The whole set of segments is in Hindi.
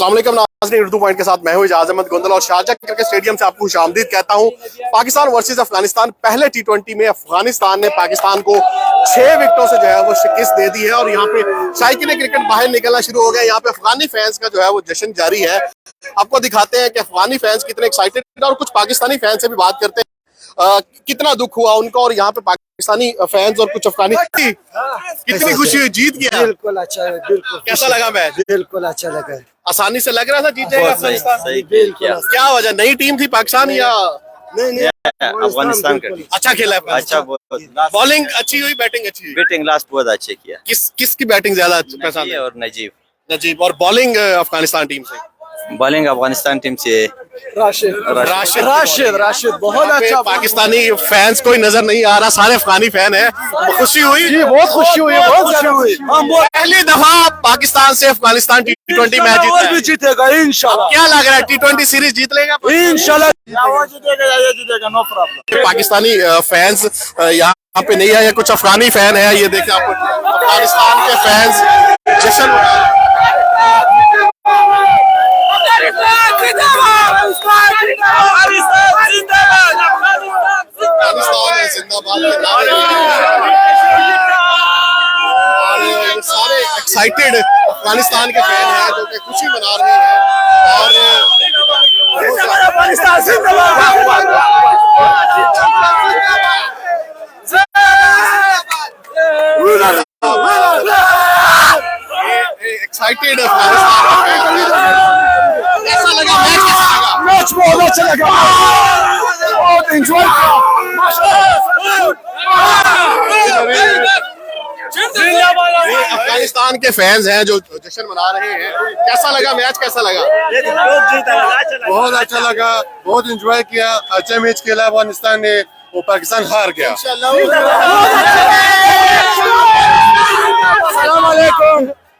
अस्सलाम वालेकुम नाज़रीन, उर्दू पॉइंट के साथ मैं हूं इजाज़ अहमद गोंदल और शारजाह क्रिकेट स्टेडियम से आपको खुशामदीद कहता हूं। पाकिस्तान वर्सेस अफगानिस्तान पहले T20 में अफगानिस्तान ने पाकिस्तान को 6 विकेटों से जो है वो शिकस्त दे दी है और यहाँ पे शायकीन क्रिकेट बाहर निकलना शुरू हो गया। यहाँ पे अफगानी फैंस का जो है वो जश्न जारी है। आपको दिखाते हैं कि अफगानी फैंस कितने एक्साइटेड है और कुछ पाकिस्तानी फैंस से भी बात करते हैं कितना दुख हुआ उनको। और यहाँ पे पाकिस्तानी फैंस और कुछ अफगानी कितनी खुशी हुई, जीत गया। बिल्कुल अच्छा है, बिल्कुल कैसा लगा मैच? बिल्कुल अच्छा लगा। आसानी से लग रहा था जीत जाएगा अफगानिस्तान। क्या वजह, नई टीम थी पाकिस्तान या नहीं अफगानिस्तान का अच्छा खेला है? अच्छा, बॉलिंग अच्छी हुई, बैटिंग अच्छी हुई? बैटिंग लास्ट बहुत अच्छे किया। किसकी बैटिंग ज्यादा पसंद है? और नजीब। और बॉलिंग अफगानिस्तान टीम से? बॉलिंग अफगानिस्तान टीम से राशिद बहुत अच्छा। पाकिस्तानी फैंस कोई नजर नहीं आ रहा, सारे अफगानी फैन है। खुशी हुई जी, बहुत खुशी हुई, बहुत खुशी हुई। पहली दफा पाकिस्तान से अफगानिस्तान T20 मैच जीता है। जीतेगा इंशाल्लाह। क्या लग रहा है, T20 सीरीज जीत लेगा इंशाल्लाह जीतेगा, नो प्रॉब्लम। पाकिस्तानी फैंस यहाँ पे नहीं आए, कुछ अफगानी फैन है। ये देखिए आपको अफगानिस्तान के फैंस जश्न और सारे एक्साइटेड अफगानिस्तान के फैन हैं जो कि खुशी मना रहे हैं। और अफगानिस्तान जिंदाबाद। एक्साइटेड अफगानिस्तान। कैसा लगा मैच? कैसा लगा मैच? बहुत अच्छा लगा, बहुत एंजॉय किया। अफगानिस्तान के फैंस हैं जो जश्न मना रहे हैं। कैसा लगा मैच? कैसा लगा? बहुत अच्छा लगा, बहुत एंजॉय किया। अच्छा मैच खेला अफगानिस्तान ने, वो पाकिस्तान हार गया। अस्सलाम वालेकुम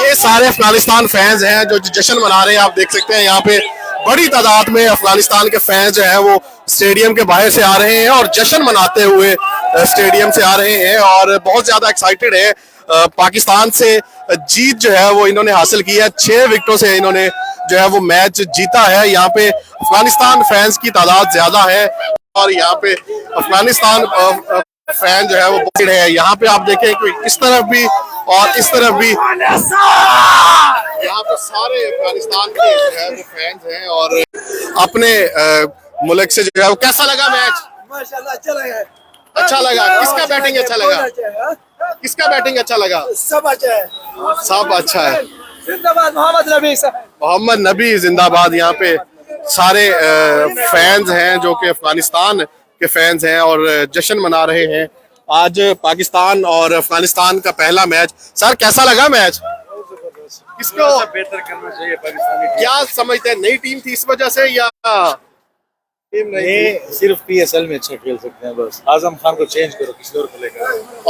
ये सारे अफगानिस्तान फैंस हैं जो जश्न मना रहे हैं। आप देख सकते हैं यहाँ पे बड़ी तादाद में अफगानिस्तान के फैंस जो है वो स्टेडियम के बाहर से आ रहे हैं और जश्न मनाते हुए स्टेडियम से आ रहे हैं और बहुत ज्यादा एक्साइटेड है। पाकिस्तान से जीत जो है वो इन्होंने हासिल की है। 6 विकेटों से इन्होंने जो है वो मैच जीता है। यहाँ पे अफगानिस्तान फैंस की तादाद ज्यादा है और यहाँ पे अफगानिस्तान फैन जो है वो बहुत है। यहाँ पे आप देखें कि इस तरफ भी और इस तरफ भी यहाँ पे सारे अफगानिस्तान के जो है वो फैंस हैं और अपने मुल्क से जो है वो। कैसा लगा मैच? माशाल्लाह अच्छा लगा। अच्छा लगा। किसका बैटिंग अच्छा लगा? किसका बैटिंग अच्छा लगा? सब अच्छा है, सब अच्छा है। जिंदाबाद मोहम्मद नबी साहब। मोहम्मद नबी जिंदाबाद। यहाँ पे सारे फैंस हैं जो कि अफगानिस्तान के फैंस हैं और जश्न मना रहे हैं। आज पाकिस्तान और अफगानिस्तान का पहला मैच। सर कैसा लगा मैच? किसको बेहतर करना चाहिए पाकिस्तानी? क्या समझते हैं, नई टीम थी इस वजह से या टीम नहीं, सिर्फ PSL में अच्छा खेल सकते हैं बस। आजम खान को चेंज करो, किसी और को लेकर।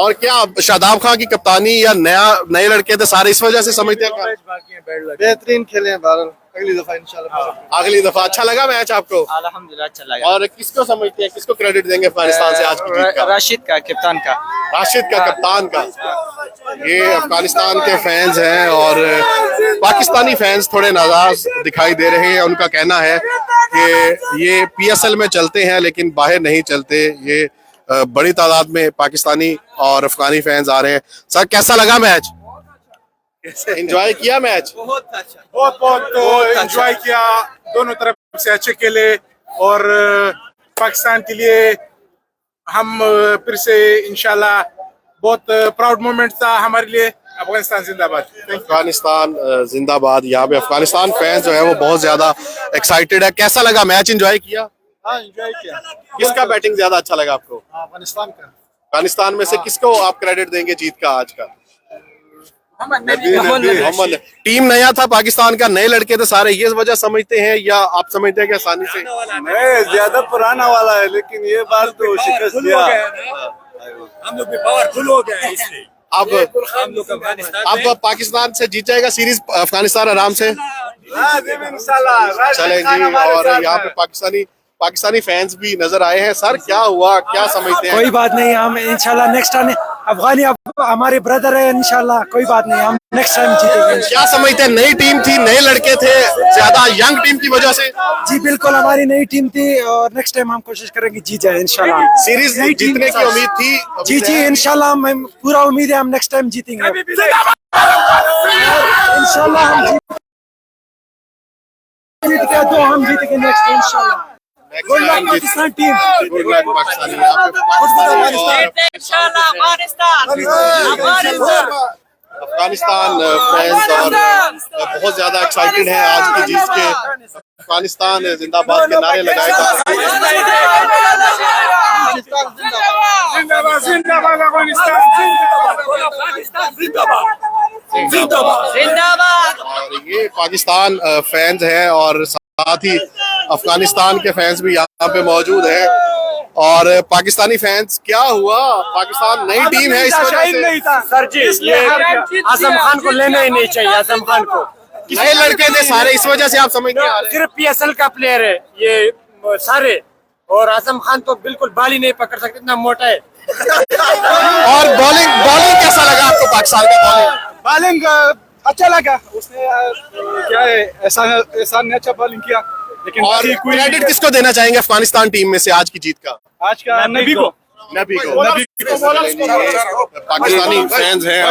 और क्या शादाब खान की कप्तानी या नए लड़के थे सारे इस वजह से समझते हैं? बेहतरीन खेले हैं बहरहाल, अगली दफा इंशाल्लाह। अगली दफा। अच्छा लगा मैच आपको? अल्हम्दुलिल्लाह अच्छा लगा। और किसको समझते हैं, किसको क्रेडिट देंगे अफगानिस्तान से आज की जीत का? राशिद का, कप्तान का। राशिद का, कप्तान का। ये अफगानिस्तान के फैंस हैं और पाकिस्तानी फैंस थोड़े नाराज दिखाई दे रहे हैं। उनका कहना है कि ये PSL में चलते हैं लेकिन बाहर नहीं चलते। ये बड़ी तादाद में पाकिस्तानी और अफगानी फैंस आ रहे हैं। सर कैसा लगा मैच? एंजॉय किया मैच? बहुत एंजॉय किया। दोनों तरफ से अच्छे खेले और पाकिस्तान के लिए हम फिर से इंशाल्लाह बहुत प्राउड मोमेंट था हमारे लिए। अफगानिस्तान जिंदाबाद। अफगानिस्तान जिंदाबाद। यहाँ पे अफगानिस्तान फैंस जो है वो बहुत ज्यादा एक्साइटेड है। कैसा लगा मैच? एंजॉय किया? हाँ एंजॉय किया। किसका बैटिंग ज्यादा अच्छा लगा आपको? अफगानिस्तान का। अफगानिस्तान में से किसको आप क्रेडिट देंगे जीत का आज का? मोहम्मद। टीम नया था पाकिस्तान का, नए लड़के थे सारे, ये वजह समझते हैं या आप समझते हैं कि आसानी से? नहीं, ज्यादा पुराना वाला है लेकिन ये बार तो शिकस्त दिया। हम लोग भी पावरफुल हो गए इसलिए। अब पाकिस्तान से जीत जाएगा सीरीज अफगानिस्तान आराम से। इंशाल्लाह चलें जी। और यहाँ पे पाकिस्तानी फैंस भी नजर आए हैं। सर क्या हुआ, क्या समझते हैं? कोई बात नहीं, हम इंशाल्लाह नेक्स्ट टाइम अफगानी हमारे ब्रदर है, इंशाल्लाह कोई बात नहीं, हम नेक्स्ट टाइम जीतेंगे। क्या समझते हैं, नई टीम थी, नए लड़के थे, ज्यादा यंग टीम की वजह से? जी बिल्कुल, हमारी नई टीम थी और नेक्स्ट टाइम हम कोशिश करेंगे जीत जाए इंशाल्लाह। सीरीज नई टीम जीतने के की साथ। उम्मीद थी? जी जी इंशाल्लाह, हम पूरा उम्मीद है हम नेक्स्ट टाइम जीतेंगे इंशाल्लाह। हम जीत के दो हम जीतेंगे नेक्स्ट इंशाल्लाह। Good luck Pakistan team. Good luck Pakistani. यहाँ पे अफगानिस्तान फैंस और बहुत ज्यादा एक्साइटेड हैं आज की जीत के। अफगानिस्तान जिंदाबाद के नारे लगाए जा रहे हैं। जिंदाबाद जिंदाबाद अफगानिस्तान जिंदाबाद। और ये पाकिस्तान फैंस हैं और साथ ही अफगानिस्तान के फैंस भी यहाँ पे मौजूद हैं। और पाकिस्तानी फैंस, क्या हुआ, पाकिस्तान नई टीम है इस वजह से? सर जी ये आजम खान को लेना ही नहीं चाहिए, आजम खान को। नए लड़के थे सारे, इस वजह से आप समझ नहीं आ रहे? सिर्फ PSL का प्लेयर है ये सारे, और आजम खान तो बिल्कुल बाल ही नहीं पकड़ सकते, इतना मोटा है। और बॉलिंग कैसा लगा आपको पाकिस्तान का बॉलिंग? बॉलिंग अच्छा लगा, उसने क्या है ऐसा ने अच्छा बॉलिंग किया, लेकिन और क्रेडिट किसको देना चाहेंगे अफगानिस्तान टीम में से आज की जीत का? आज का नबी को पाकिस्तानी फैंस हैं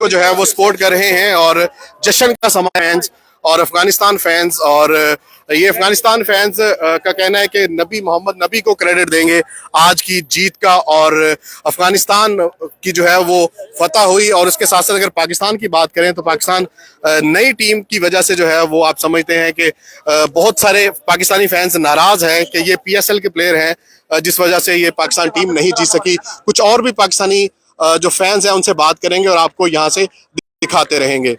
और जो है वो सपोर्ट कर रहे हैं और जश्न का समा फैंस और अफगानिस्तान फैंस। और ये अफगानिस्तान फैंस का कहना है कि मोहम्मद नबी को क्रेडिट देंगे आज की जीत का। और अफगानिस्तान की जो है वो फतह हुई। और उसके साथ साथ अगर पाकिस्तान की बात करें तो पाकिस्तान नई टीम की वजह से जो है वो आप समझते हैं कि बहुत सारे पाकिस्तानी फैंस नाराज हैं कि ये PSL के प्लेयर हैं, जिस वजह से ये पाकिस्तान टीम नहीं जीत सकी। कुछ और भी पाकिस्तानी जो फैंस हैं उनसे बात करेंगे और आपको यहाँ से दिखाते रहेंगे।